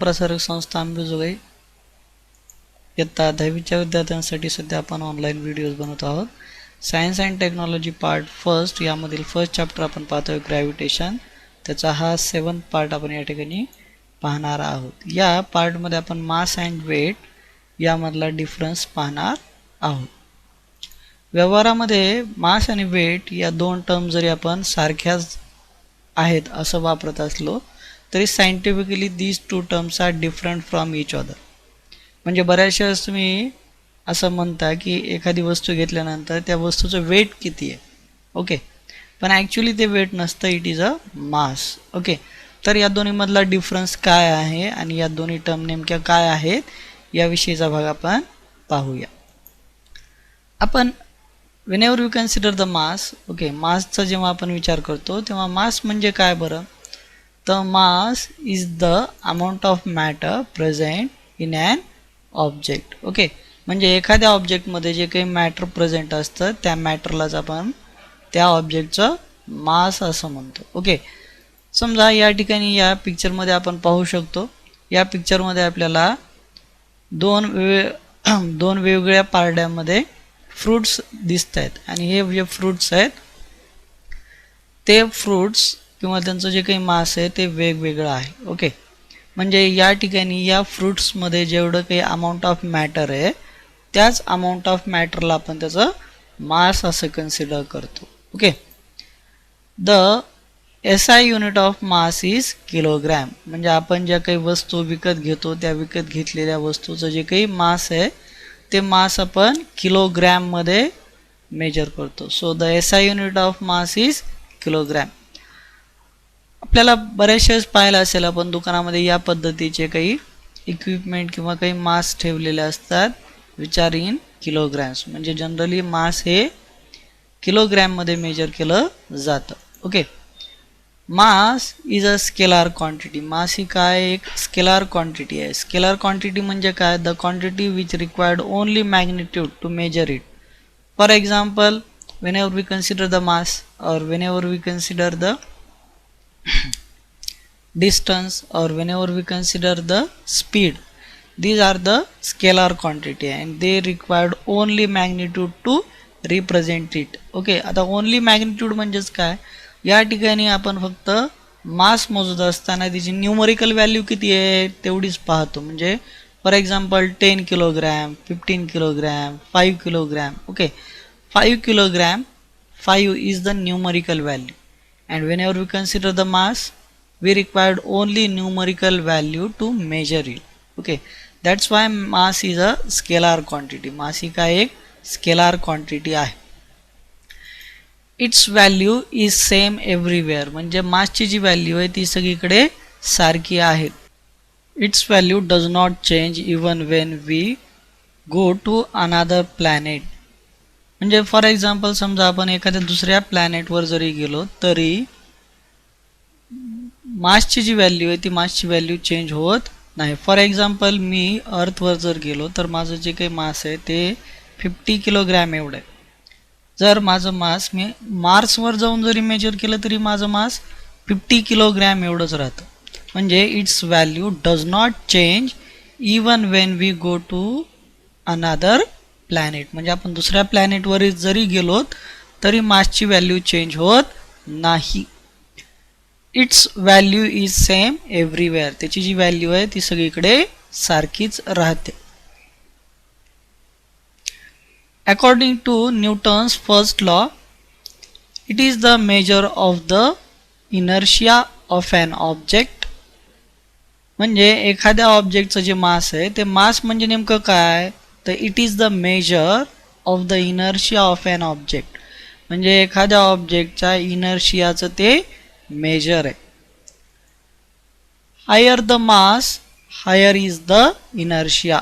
प्रसारक संस्था अंबेजोगाई इयत्ता 10वीच्या विद्यार्थ्यांसाठी सध्या आपण ऑनलाईन व्हिडिओज बनवत आहोत. Science and technology part first यामधील फर्स्ट चॅप्टर आपण पाहतोय ग्रॅव्हिटेशन. त्याचा हा 7th पार्ट आपण या ठिकाणी पाहणार आहोत. या पार्टमध्ये आपण मास अँड वेट यामधला डिफरन्स पाहणार आहोत. व्यवहारामध्ये मास आणि वेट या दोन टर्म जरी आपण सारख्याच आहेत असं वापरत असलो तरी scientifically these two terms are different from each other. म्हणजे बऱ्याचशा वेळेस तुम्ही असं म्हणता की एखादी वस्तू घेतल्यानंतर त्या वस्तूचं वेट किती आहे, ओके, पण ॲक्च्युली ते वेट नसतं, it is a mass. Okay, तर या दोन्हीमधला डिफरन्स काय आहे आणि या दोन्ही टर्म नेमक्या काय आहेत याविषयीचा भाग आपण पाहूया. आपण whenever we consider the mass, okay, मासचा जेव्हा आपण विचार करतो तेव्हा मास म्हणजे काय बरं, तर mass is the amount of matter present in an object. Okay, म्हणजे एखाद्या ऑब्जेक्टमध्ये जे काही मॅटर प्रेझेंट असतं त्या मॅटरलाच आपण त्या ऑब्जेक्टचं मास असं म्हणतो. ओके, समजा या ठिकाणी या पिक्चरमध्ये आपण पाहू शकतो, या पिक्चरमध्ये आपल्याला दोन वेगवेगळ्या पारड्यामध्ये फ्रूट्स दिसत आहेत आणि हे जे फ्रूट्स आहेत ते फ्रूट्स किंवा त्यांचं जे काही मास आहे ते वेगवेगळं आहे. ओके, म्हणजे या ठिकाणी या फ्रूट्समध्ये जेवढं काही अमाऊंट ऑफ मॅटर आहे त्याच अमाऊंट ऑफ मॅटरला आपण त्याचं मास असं कन्सिडर करतो. Okay, the SI unit of mass is kilogram. म्हणजे आपण ज्या काही वस्तू विकत घेतो त्या विकत घेतलेल्या वस्तूचं जे काही मास आहे ते मास आपण किलोग्रॅममध्ये मेजर करतो. So the SI unit of mass is kilogram. आपल्याला बऱ्याचशा वेळेस पाहिलं असेल आपण दुकानामध्ये या पद्धतीचे काही इक्विपमेंट किंवा काही मास ठेवलेले असतात विच आर इन किलोग्रॅम्स. म्हणजे जनरली मास हे किलोग्रॅममध्ये मेजर केलं जातं. Okay, mass is a scalar quantity. Mass ही काय एक स्केलार क्वांटिटी आहे. स्केलार क्वांटिटी म्हणजे काय, the quantity which required only magnitude to measure it. For example, whenever we consider the mass or whenever we consider the distance or whenever we consider the speed, these are the scalar quantity and they required only magnitude to represent it. Okay, आता only magnitude म्हणजेच काय, या ठिकाणी आपण फक्त मास मोजत असताना तिची न्यूमरिकल व्हॅल्यू किती आहे तेवढीच पाहतो. म्हणजे for example 10 kilogram, 15 kilogram, 5 kilogram. Okay, 5 kilogram, 5 is the numerical value, and whenever we consider the mass we required only numerical value to measure it. Okay, that's why mass is a scalar quantity. mass ही काय एक scalar quantity आहे. its value is same everywhere. म्हणजे मासची जी value आहे ती सगळीकडे सारखी आहे. its value does not change even when we go to another planet. म्हणजे फॉर एक्झाम्पल समजा आपण एखाद्या दुसऱ्या प्लॅनेटवर जरी गेलो तरी मासची जी व्हॅल्यू आहे ती मासची व्हॅल्यू चेंज होत नाही. फॉर एक्झाम्पल मी अर्थवर जर गेलो तर माझं जे काही मास आहे ते 50 किलोग्रॅम एवढं आहे. जर माझं मास मी मार्सवर जाऊन जरी मेजर केलं तरी माझं मास 50 किलोग्रॅम एवढंच राहतं. म्हणजे its value does not change even when we go to another planet. म्हणजे आपण दुसऱ्या प्लॅनेटवर जरी गेलो तरी मासची व्हॅल्यू चेंज होत नाही. Its value is same everywhere. त्याची जी व्हॅल्यू आहे ती सगळीकडे सारखीच राहते. According to Newton's first law, it is the measure of the inertia of an object. म्हणजे एखाद्या ऑब्जेक्टचं जे मास आहे ते मास म्हणजे नेमकं काय, तर it is the measure of the inertia of an object. म्हणजे एखाद्या ऑब्जेक्टच्या इनर्शियाचं ते मेजर आहे. Higher the mass higher is the inertia.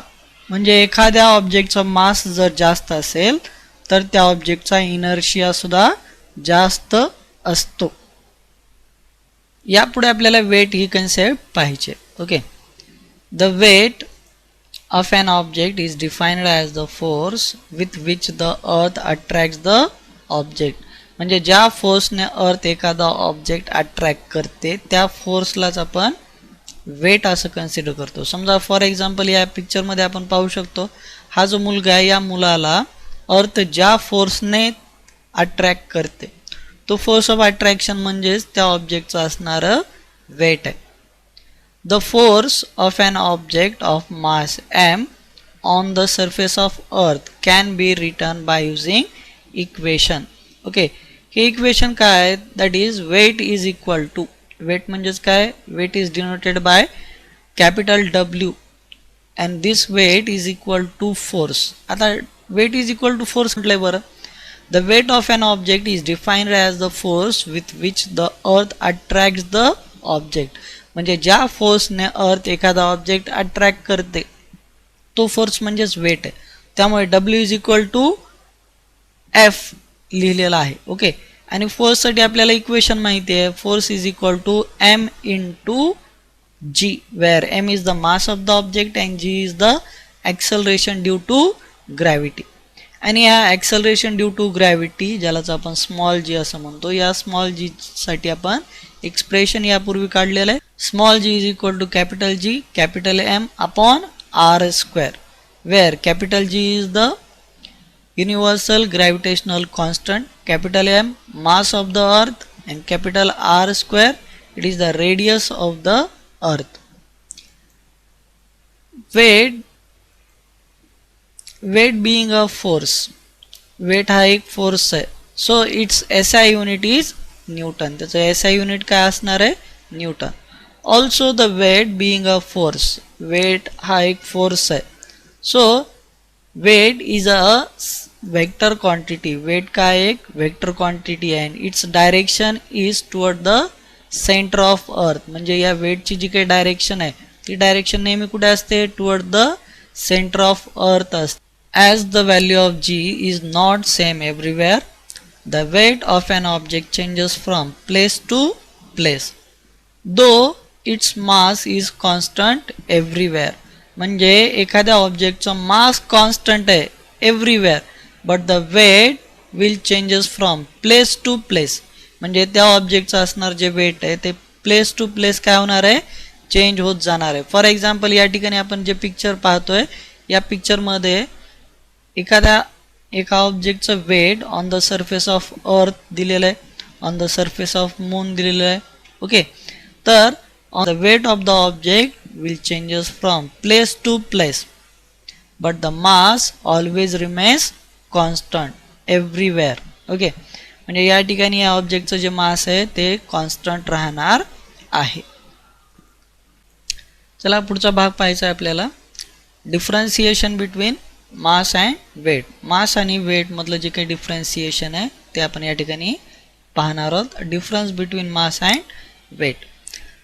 म्हणजे एखाद्या ऑब्जेक्टचा मास जर जास्त असेल तर त्या ऑब्जेक्टचा इनर्शिया सुद्धा जास्त असतो. यापुढे आपल्याला वेट ही कन्सेप्ट पाहिजे. Okay, the weight of an object is defined as the force with which the earth attracts the object. म्हणजे ज्या फोर्सने अर्थ एखादा ऑब्जेक्ट अट्रॅक्ट करते त्या फोर्सलाच आपण वेट असं कन्सिडर करतो. समजा फॉर एक्झाम्पल या पिक्चरमध्ये आपण पाहू शकतो, हा जो मुलगा आहे या मुलाला अर्थ ज्या फोर्सने अट्रॅक्ट करते तो फोर्स ऑफ अट्रॅक्शन म्हणजेच त्या ऑब्जेक्टचं असणारं वेट आहे. The force of an object of mass m on the surface of earth can be written by using equation. Okay, हे इक्वेशन काय आहे? That is weight is equal to, weight म्हणजेच काय? Weight is denoted by capital W and this weight is equal to force. आता weight is equal to force म्हटलंय बरं. The weight of an object is defined as the force with which the earth attracts the object. म्हणजे ज्या फोर्सने अर्थ एखादा object attract करते तो force म्हणजेच वेट आहे. त्यामुळे W is equal to F लिहिलेला आहे. ओके, आणि फोर्ससाठी आपल्याला इक्वेशन माहिती आहे, force is equal to M into G, where M is the mass of the object and G is the acceleration due to gravity. आणि या ॲक्सलरेशन ड्यू टू ग्रॅव्हिटी, ज्यालाच आपण स्मॉल g असं म्हणतो, या स्मॉल g साठी आपण expression यापूर्वी काढलेलं आहे. Small g is equal to capital G capital M upon R square, where capital G is the universal gravitational constant, capital M mass of the earth, and capital R square it is the radius of the earth. Weight being a force, weight हा एक force आहे, so its SI unit is Newton. त्याचं SI unit काय असणार आहे? Newton. Also the weight being a force, weight हा एक force आहे, so weight is a vector quantity. Weight काय? एक वेक्टर क्वांटिटी आहे. And its direction is toward the centre of earth. म्हणजे या वेटची जी काही डायरेक्शन आहे ती डायरेक्शन नेहमी कुठे असते? Toward the centre of earth असते. As the value of G is not same everywhere, the weight of an object changes from place to place though it's mass is constant everywhere. म्हणजे एखाद्या ऑब्जेक्टचं mass constant आहे everywhere, but the weight will changes from place to place. म्हणजे त्या ऑब्जेक्टचं असणार जे weight आहे ते प्लेस टू प्लेस काय होणार आहे? चेंज होत जाणार आहे. फॉर एक्झाम्पल या ठिकाणी आपण जे पिक्चर पाहतोय या पिक्चरमध्ये एका ऑब्जेक्टचं weight on the surface of earth दिलेलं आहे, on the surface of moon दिलेलं आहे. ओके, तर the weight of the object will changes from place to place, but the mass always remains constant everywhere. Okay, म्हणजे या ठिकाणी या ऑब्जेक्टचं जे मास आहे ते कॉन्स्टंट राहणार आहे. चला पुढचा भाग पाहायचा आहे आपल्याला, differentiation between mass and weight. Mass आणि वेट मधलं जे काही डिफरन्सिएशन आहे ते आपण या ठिकाणी पाहणार आहोत. Difference between mass and weight.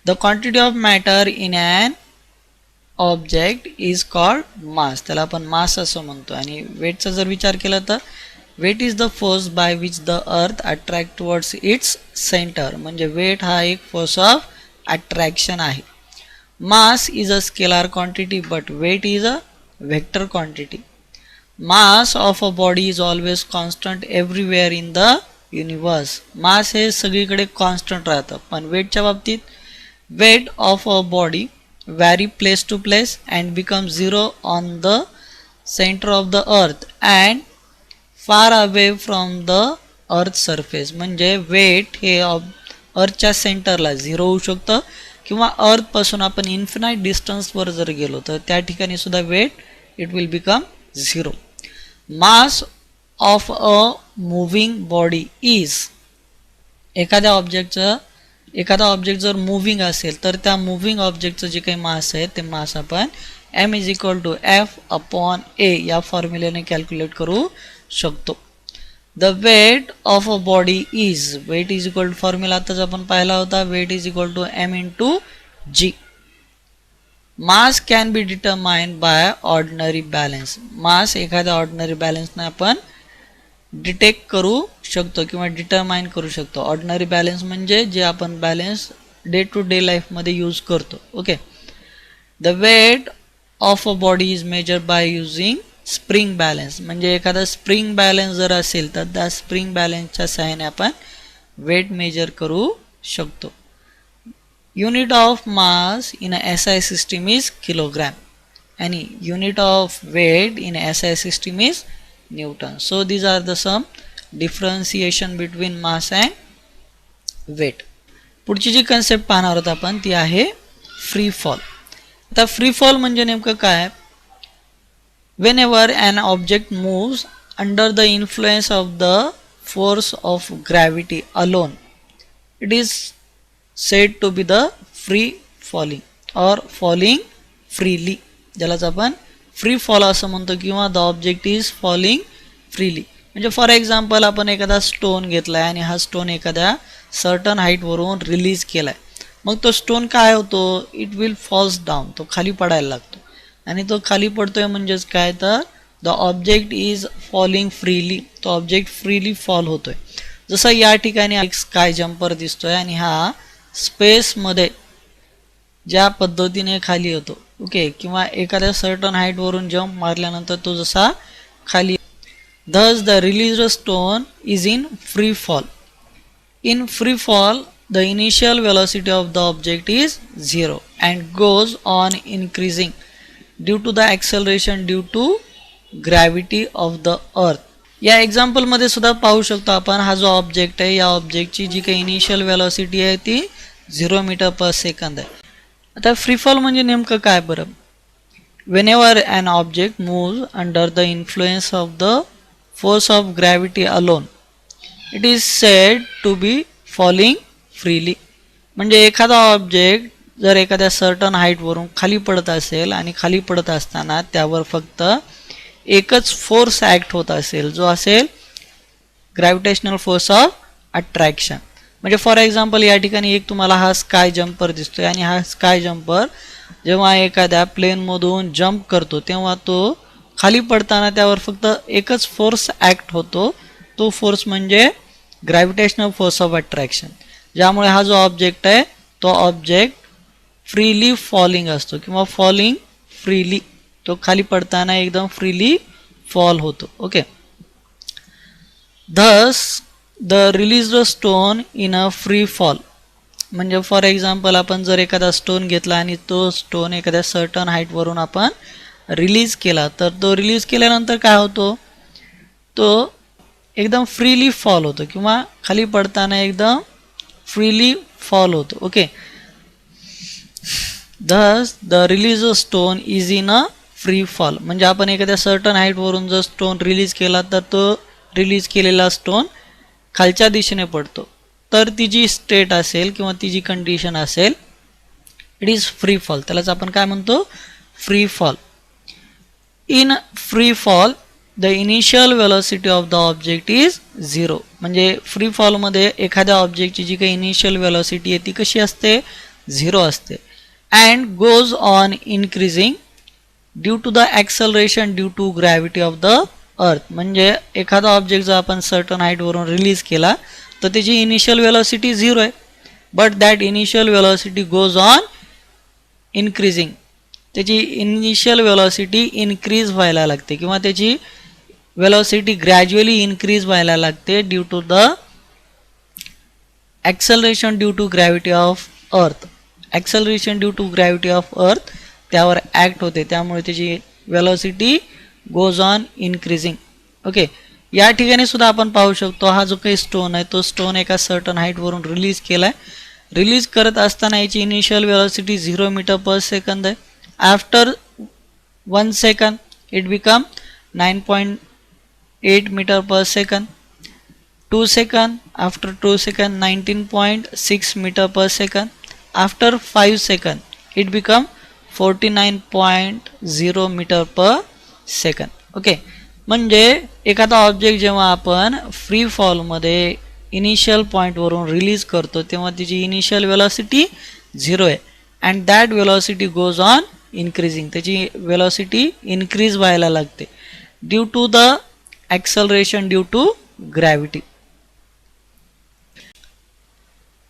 The quantity of matter in an object is called mass. त्याला आपण मास असं म्हणतो. आणि वेटचा जर विचार केला तर weight is the force by which the earth attract towards its centre. म्हणजे वेट हा एक फोर्स ऑफ अट्रॅक्शन आहे. Mass is a scalar quantity but weight is a vector quantity. Mass of a body is always constant everywhere in the universe. Mass हे सगळीकडे constant राहतं, पण वेटच्या बाबतीत weight of a body vary place to place and become zero on the center of the earth and far away from the earth surface. म्हणजे weight हे अर्थच्या सेंटरला zero होऊ शकतं किंवा अर्थपासून आपण इन्फिनाइट डिस्टन्सवर जर गेलो तर त्या ठिकाणी सुद्धा weight it will become zero. Mass of a moving body is, एखाद्या एखादा ऑब्जेक्ट जर मूव्हिंग असेल तर त्या मूव्हिंग ऑब्जेक्टचं जे काही मास आहे ते मास आपण M is equal to F upon A या फॉर्म्युल्याने कॅल्क्युलेट करू शकतो. The weight of a body is, weight is equal to formula आताच आपण पाहिला होता, weight is equal to M into G. Mass can be determined by ordinary balance. Mass एखाद्या ordinary बॅलन्सने आपण डिटेक्ट करू शकतो किंवा डिटरमाइन करू शकतो. ऑर्डिनरी बॅलन्स म्हणजे जे आपण बॅलन्स डे टू डे लाईफमध्ये यूज करतो. Okay, the weight of a body is measure by using spring balance. म्हणजे एखादा स्प्रिंग बॅलन्स जर असेल तर त्या स्प्रिंग बॅलन्सच्या सहाय्याने आपण वेट मेजर करू शकतो. unit of mass in a SI system is kilogram and unit of weight in a SI system is Newton. So these are the some differentiation between mass and weight. पुढची जी concept पाहणार आहोत आपण ती आहे free fall. आता free fall म्हणजे नेमकं काय? Whenever an object moves under the influence of the force of gravity alone, it is said to be the free falling or falling freely. ज्यालाच आपण फ्री फॉल असं म्हणतो किंवा the object is falling freely. म्हणजे for example आपण एखादा stone घेतलाय आणि हा स्टोन एखाद्या सर्टन हाईटवरून रिलीज केलाय. मग तो स्टोन काय होतो? It will falls down. तो खाली पडायला लागतो आणि तो खाली पडतोय म्हणजेच काय तर the object is falling freely. तो ऑब्जेक्ट फ्रीली फॉल होतोय. जसं या ठिकाणी एक स्काय जम्पर दिसतोय आणि हा स्पेसमध्ये ज्या पद्धतीने खाली होतो ओके किंवा एखाद्या सर्टन हाईटवरून जम्प मारल्यानंतर तो जसा खाली. Thus the released stone is in free fall. In free fall, the initial velocity of the object is 0 and goes on increasing due to the acceleration due to gravity of the earth. या example मध्ये सुद्धा पाहू शकतो आपण हा जो object आहे या ऑब्जेक्टची जी काही इनिशियल वेलॉसिटी आहे ती 0 मीटर पर सेकंद आहे. आता फ्री फॉल म्हणजे नेमकं काय बरं? Whenever an object moves under the influence of the force of gravity alone, it is said to be falling freely. म्हणजे एखादा ऑब्जेक्ट जर एखाद्या सर्टन हाईटवरून खाली पडत असेल आणि खाली पडत असताना त्यावर फक्त एकच फोर्स ॲक्ट होत असेल जो असेल ग्रॅव्हिटेशनल फोर्स ऑफ अट्रॅक्शन. म्हणजे फॉर एक्झाम्पल या ठिकाणी एक तुम्हाला हा स्काय जम्पर दिसतोय आणि हा स्काय जम्पर जेव्हा एखाद्या प्लेनमधून जम्प करतो तेव्हा तो खाली पडताना त्यावर फक्त एकच फोर्स ॲक्ट होतो. तो फोर्स म्हणजे ग्रॅव्हिटेशनल फोर्स ऑफ अट्रॅक्शन. ज्यामुळे हा जो ऑब्जेक्ट आहे तो ऑब्जेक्ट फ्रीली फॉलिंग असतो किंवा फॉलिंग फ्रीली. तो खाली पडताना एकदम फ्रीली फॉल होतो. Okay. Thus the released stone in a free fall. म्हणजे फॉर एक्झाम्पल आपण जर एखादा स्टोन घेतला आणि तो स्टोन एखाद्या सर्टन हाईटवरून आपण रिलीज केला तर तो रिलीज केल्यानंतर काय होतो? तो एकदम फ्रीली फॉल होतो किंवा खाली पडताना एकदम फ्रीली फॉल होतो. Okay. Thus the released stone is in a free fall. म्हणजे आपण एखाद्या सर्टन हाईटवरून जर स्टोन रिलीज केला तर तो रिलीज केलेला स्टोन खालच्या दिशेने पडतो. तर ती जी स्टेट असेल किंवा ती जी कंडिशन असेल इट इज फ्री फॉल. त्यालाच आपण काय म्हणतो? Free fall. In free fall the initial velocity of the object is 0. म्हणजे फ्री फॉलमध्ये एखाद्या ऑब्जेक्टची जी काही इनिशियल वेलॉसिटी आहे ती कशी असते? 0 असते. And goes on increasing due to the acceleration due to gravity of the earth. म्हणजे एखादा ऑब्जेक्ट जर आपण सर्टन हाईटवरून रिलीज केला तर त्याची इनिशियल वेलॉसिटी 0 आहे. But that initial velocity goes on increasing. त्याची इनिशियल वेलॉसिटी इन्क्रीज व्हायला लागते किंवा त्याची वेलॉसिटी ग्रॅज्युअली इन्क्रीज व्हायला लागते due to the acceleration due to gravity of earth. Acceleration due to gravity of earth त्यावर ॲक्ट होते त्यामुळे त्याची velocity goes on increasing. Okay. या ठिकाणी सुद्धा आपण पाहू शकतो हा जो काही स्टोन आहे तो स्टोन एका सर्टन हाईटवरून रिलीज केला आहे. रिलीज करत असताना याची initial velocity 0 metre per second आहे. After 1 second it become 9.8 metre per second. 2 second after 2 second 19.6 metre per second. After 5 second it become 49.0 metre per second. Okay. म्हणजे एखादा ऑब्जेक्ट जेव्हा आपण फ्री फॉलमध्ये इनिशियल पॉईंटवरून रिलीज करतो तेव्हा तिची इनिशियल वेलॉसिटी 0 आहे and that velocity goes on increasing. त्याची वेलॉसिटी इन्क्रीज व्हायला लागते due to the acceleration due to gravity.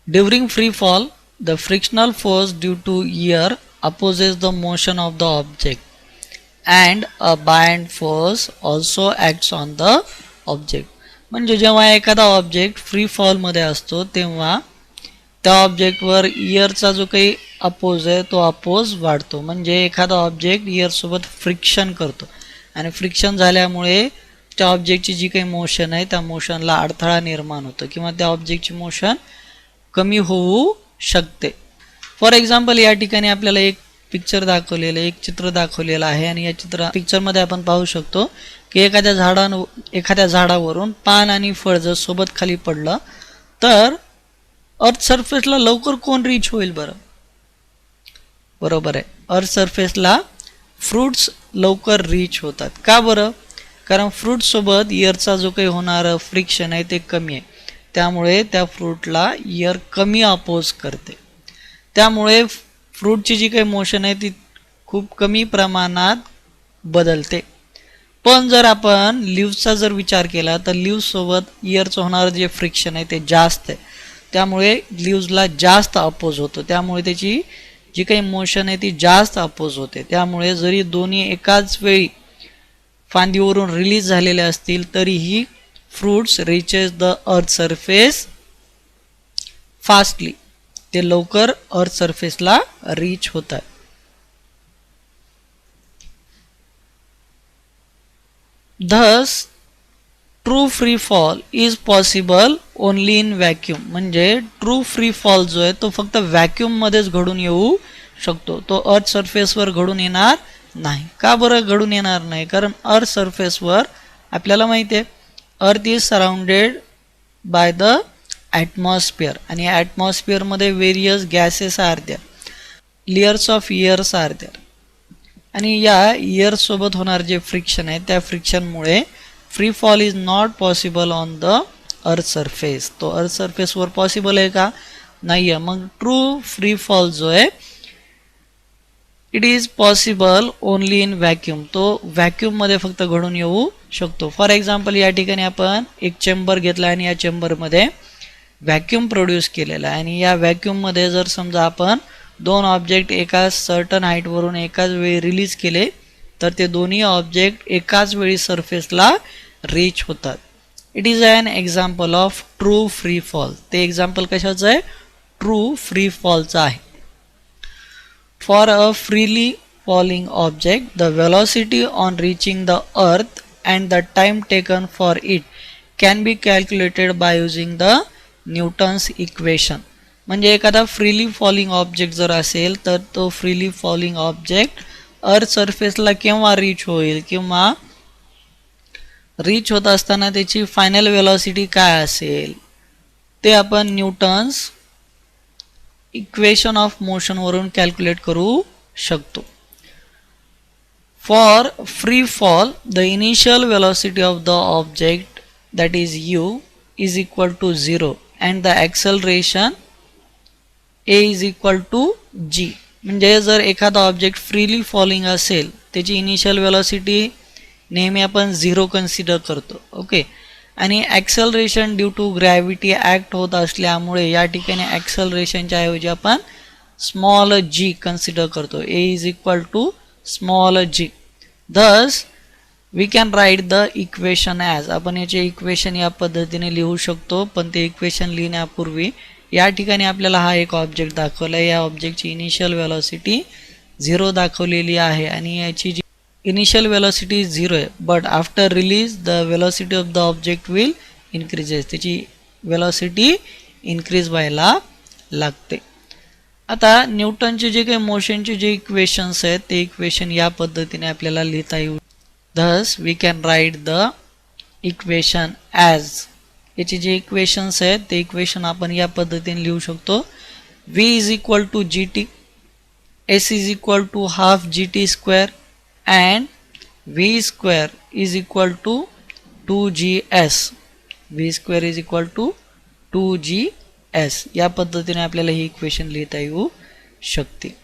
During free fall the frictional force due to air opposes the motion of the object and a buoyant force also acts on the object. म्हणजे जेव्हा एखादा object free फॉलमध्ये असतो तेव्हा त्या ऑब्जेक्टवर इयरचा जो काही oppose आहे तो अपोज वाढतो. म्हणजे एखादा ऑब्जेक्ट इयरसोबत फ्रिक्शन करतो आणि फ्रिक्शन झाल्यामुळे त्या ऑब्जेक्टची जी काही मोशन आहे त्या मोशनला अडथळा निर्माण होतो किंवा त्या ऑब्जेक्टची मोशन कमी होऊ शकते. फॉर एक्झाम्पल या ठिकाणी आपल्याला एक पिक्चर दाखवलेलं एक चित्र दाखवलेलं आहे आणि या पिक्चरमध्ये आपण पाहू शकतो की एखाद्या झाडावरून पान आणि फळ जर सोबत खाली पडलं तर अर्थ सरफेसला लवकर कोण रीच होईल बरं? बरोबर आहे, अर्थ सरफेसला फ्रूट्स लवकर रीच होतात. का बरं? कारण फ्रूट सोबत इयरचा जो काही होणारं फ्रिक्शन आहे ते कमी आहे, त्यामुळे त्या फ्रूटला इयर कमी अपोज करते. त्यामुळे फ्रूटची जी काही मोशन आहे ती खूप कमी प्रमाणात बदलते. पण जर आपण लिव्हचा जर विचार केला तर लिव्हसोबत इयरचं होणारं जे फ्रिक्शन आहे ते जास्त आहे, त्यामुळे लिव्हजला जास्त अपोज होतो, त्यामुळे त्याची जी काही मोशन आहे ती जास्त अपोज होते. त्यामुळे जरी दोन्ही एकाच वेळी फांदीवरून रिलीज झालेले असतील तरीही fruits reaches the earth surface fastly, ते लवकर अर्थ सरफेसला रीच होतात. Thus true free fall is possible only in vacuum. म्हणजे ट्रू फ्री फॉल जो आहे तो फक्त व्हॅक्यूम मध्येच घडून येऊ शकतो, तो अर्थ सरफेसवर घडून येणार नाही. का बरं घडून येणार नाही? कारण अर्थ सरफेसवर आपल्याला माहिती आहे earth is surrounded by the atmosphere आणि ॲटमॉस्फिअरमध्ये various gases are there, layers of airs are there आणि या इयर्ससोबत होणार जे फ्रिक्शन आहे त्या फ्रिक्शनमुळे free fall is not possible on the earth surface. तो अर्थ सरफेसवर पॉसिबल आहे का? नाही आहे. मग ट्रू फ्री फॉल जो आहे it is possible only in vacuum, तो व्हॅक्यूममध्ये फक्त घडून येऊ शकतो. फॉर एक्झाम्पल या ठिकाणी आपण एक चेंबर घेतला आणि या चेंबरमध्ये व्हॅक्यूम प्रोड्यूस केलेला आहे आणि या व्हॅक्यूममध्ये जर समजा आपण दोन ऑब्जेक्ट एका सर्टन हाईटवरून एकाच वेळी रिलीज केले तर ते दोन्ही ऑब्जेक्ट एकाच वेळी सरफेसला रीच होतात. It is an example of true free fall. ते एक्झाम्पल कशाचं आहे? ट्रू फ्री फॉलचं आहे. For a freely falling object the velocity on reaching the earth and the time taken for it can be calculated by using the Newton's equation. म्हणजे एखादा freely falling object जर असेल तर तो फ्रीली फॉलिंग ऑब्जेक्ट अर्थ सरफेसला केव्हा reach होईल किंवा रीच होत असताना त्याची फायनल वेलॉसिटी काय असेल ते आपण न्यूटन्स इक्वेशन ऑफ मोशनवरून कॅल्क्युलेट करू शकतो. For free fall the initial velocity of the object that is u is equal to 0 and the acceleration a is equal to g. म्हणजे जर एखादा ऑब्जेक्ट फ्रीली फॉलिंग असेल त्याची इनिशियल वेलॉसिटी नेहमी आपण 0 कन्सिडर करतो. ओके, आणि acceleration due to gravity act होत असल्यामुळे या ठिकाणी ॲक्सेलरेशनच्या ऐवजी आपण स्मॉल जी कन्सिडर करतो. A is equal to small g. Thus we can write the equation as. आपण याचे इक्वेशन या पद्धतीने लिहू शकतो, पण ते इक्वेशन लिहिण्यापूर्वी या ठिकाणी आपल्याला हा एक ऑब्जेक्ट दाखवला आहे. या ऑब्जेक्टची इनिशियल वेलॉसिटी 0 दाखवलेली आहे आणि याची जी इनिशियल वेलॉसिटी 0 आहे, but after release the velocity of the object will increases. त्याची वेलॉसिटी इन्क्रीज व्हायला लागते. आता न्यूटनचे जे काही मोशनचे जे इक्वेशन्स आहेत ते इक्वेशन या पद्धतीने आपल्याला लिहिता येऊ. Thus we can write the equation as. याचे जे इक्वेशन्स आहेत ते इक्वेशन आपण या पद्धतीने लिहू शकतो. v is equal to g t, s is equal to half g t square and v square is equal to 2gs. V square is equal to 2gs. या पद्धतीने आपल्याला ही इक्वेशन लिहिता येऊ शकते.